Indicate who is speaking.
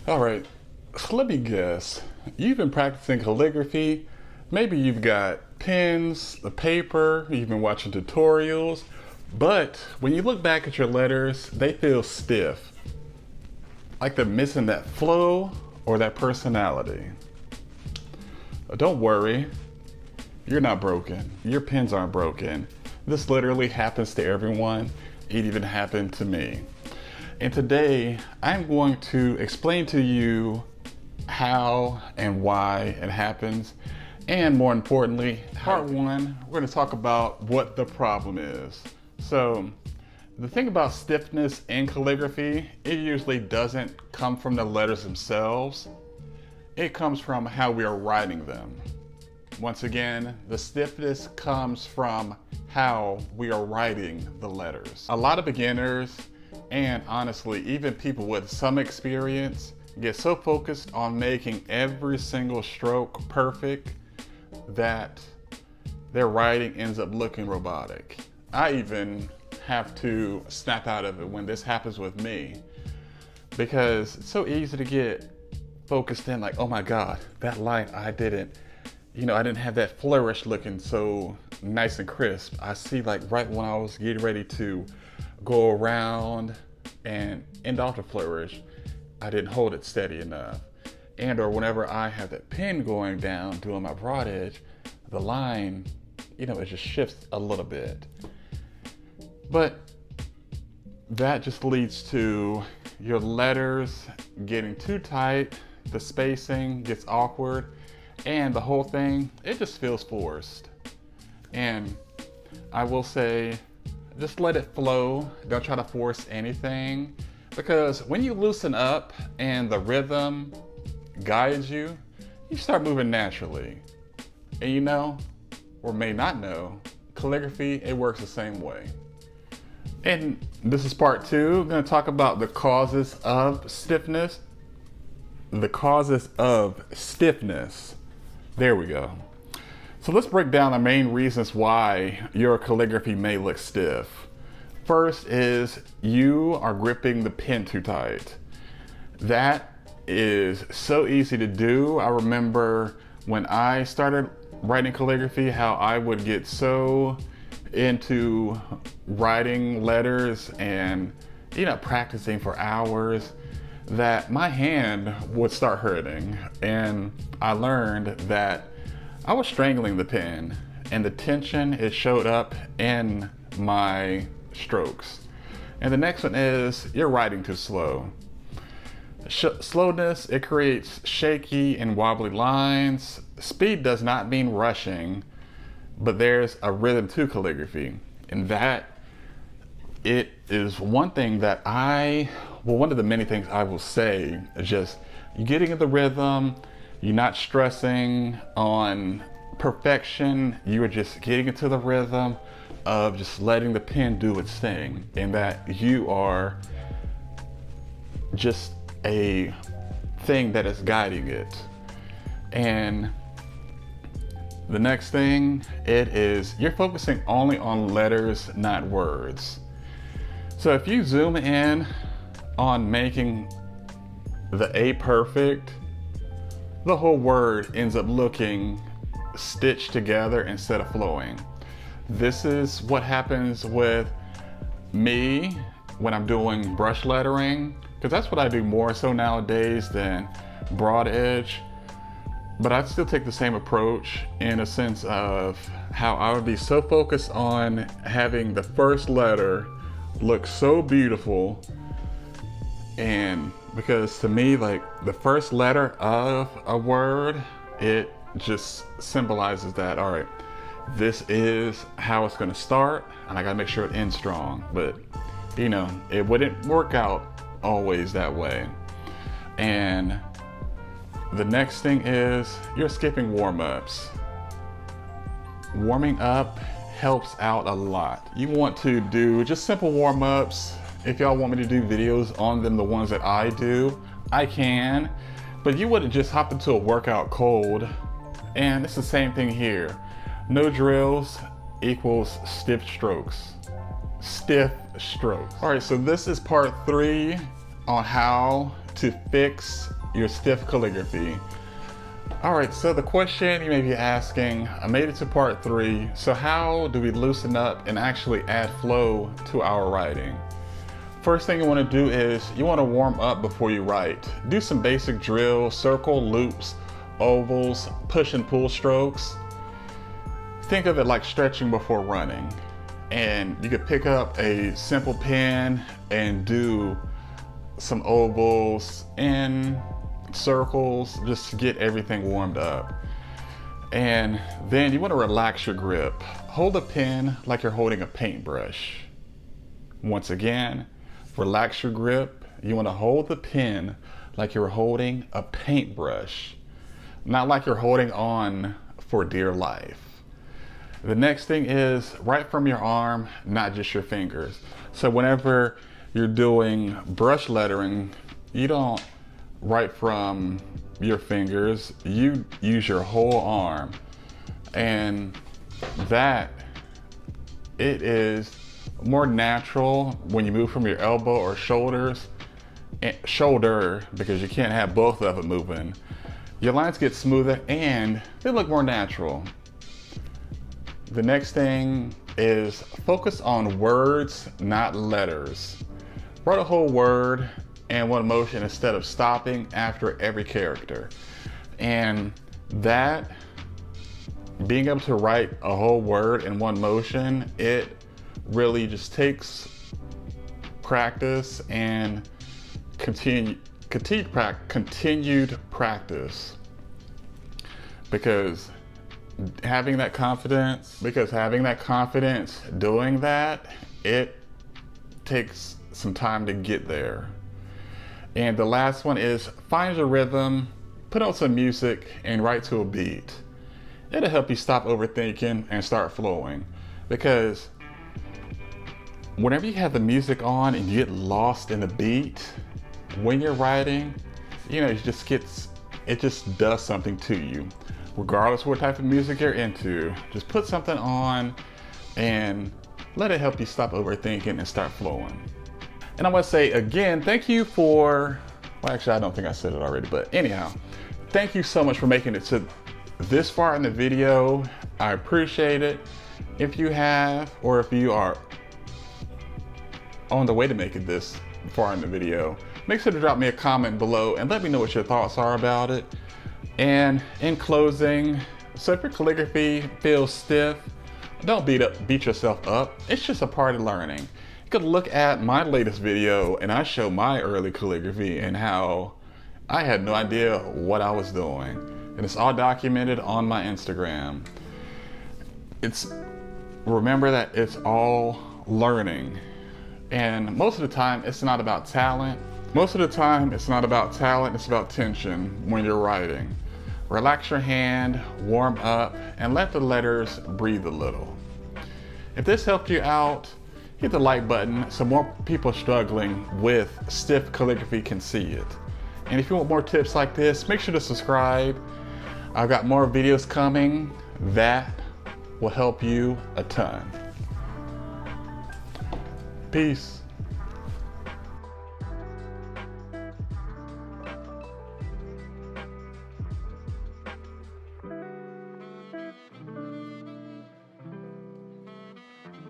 Speaker 1: All right, so let me guess. You've been practicing calligraphy. Maybe you've got pens, the paper, you've been watching tutorials, but when you look back at your letters, they feel stiff. Like they're missing that flow or that personality. Don't worry, you're not broken. Your pens aren't broken. This literally happens to everyone. It even happened to me. And today, I'm going to explain to you how and why it happens. And more importantly, part one, we're gonna talk about what the problem is. So, the thing about stiffness in calligraphy, it usually doesn't come from the letters themselves. It comes from how we are writing them. Once again, the stiffness comes from how we are writing the letters. A lot of beginners, and honestly, even people with some experience, get so focused on making every single stroke perfect that their writing ends up looking robotic. I even have to snap out of it when this happens with me, because it's so easy to get focused in, like, oh my God, that line I didn't have that flourish looking so nice and crisp. I see, like, right when I was getting ready to go around and end off the flourish, I didn't hold it steady enough. And or whenever I have that pen going down doing my broad edge, the line, it just shifts a little bit. But that just leads to your letters getting too tight, the spacing gets awkward, and the whole thing, it just feels forced. And I will say, just let it flow. Don't try to force anything, because when you loosen up and the rhythm guides you, you start moving naturally. And or may not know, calligraphy, it works the same way. And this is part two. I'm going to talk about the causes of stiffness. The causes of stiffness. There we go. So let's break down the main reasons why your calligraphy may look stiff. First is you are gripping the pen too tight. That is so easy to do. I remember when I started writing calligraphy, how I would get so into writing letters and practicing for hours that my hand would start hurting. And I learned that I was strangling the pen, and the tension, it showed up in my strokes. And the next one is you're writing too slow. Slowness, it creates shaky and wobbly lines. Speed does not mean rushing, but there's a rhythm to calligraphy. And that, it is one thing that one of the many things I will say is just you getting in the rhythm. You're not stressing on perfection. You are just getting into the rhythm of just letting the pen do its thing, and that you are just a thing that is guiding it. And the next thing, it is you're focusing only on letters, not words. So if you zoom in on making the A perfect, the whole word ends up looking stitched together instead of flowing. This is what happens with me when I'm doing brush lettering, because that's what I do more so nowadays than broad edge. But I'd still take the same approach in a sense of how I would be so focused on having the first letter look so beautiful. And because to me, like, the first letter of a word, it just symbolizes that, all right, this is how it's going to start, and I got to make sure it ends strong. But, it wouldn't work out always that way. And the next thing is you're skipping warm-ups. Warming up helps out a lot. You want to do just simple warm-ups. If y'all want me to do videos on them, the ones that I do, I can. But you wouldn't just hop into a workout cold. And it's the same thing here. No drills equals stiff strokes. Stiff strokes. All right, so this is part 3 on how to fix your stiff calligraphy. Alright, so the question you may be asking, I made it to part 3, so how do we loosen up and actually add flow to our writing? First thing you want to do is you want to warm up before you write. Do some basic drills, circle, loops, ovals, push and pull strokes. Think of it like stretching before running. And you could pick up a simple pen and do some ovals and circles just to get everything warmed up. And then you want to relax your grip. Hold the pen like you're holding a paintbrush. Once again, relax your grip. You want to hold the pen like you're holding a paintbrush, not like you're holding on for dear life. The next thing is write from your arm, not just your fingers. So whenever you're doing brush lettering, you don't write from your fingers, you use your whole arm. And that, it is more natural when you move from your elbow or shoulder, because you can't have both of them moving. Your lines get smoother and they look more natural. The next thing is focus on words, not letters. Write a whole word in one motion instead of stopping after every character. And that, being able to write a whole word in one motion, it really just takes practice and continued practice, because having that confidence doing that, it takes some time to get there. And the last one is find your rhythm, put on some music and write to a beat. It'll help you stop overthinking and start flowing, because whenever you have the music on and you get lost in the beat, when you're writing, you know, it just does something to you. Regardless of what type of music you're into, just put something on and let it help you stop overthinking and start flowing. And I want to say again, thank you for, well actually I don't think I said it already, but anyhow, thank you so much for making it to this far in the video. I appreciate it. If you have, or if you are on the way to make it this far in the video, make sure to drop me a comment below and let me know what your thoughts are about it. And in closing, so if your calligraphy feels stiff, don't beat yourself up. It's just a part of learning. You could look at my latest video and I show my early calligraphy and how I had no idea what I was doing. And it's all documented on my Instagram. Remember that it's all learning. And most of the time, it's not about talent. It's about tension when you're writing. Relax your hand, warm up, and let the letters breathe a little. If this helped you out, hit the like button so more people struggling with stiff calligraphy can see it. And if you want more tips like this, make sure to subscribe. I've got more videos coming that will help you a ton. Peace.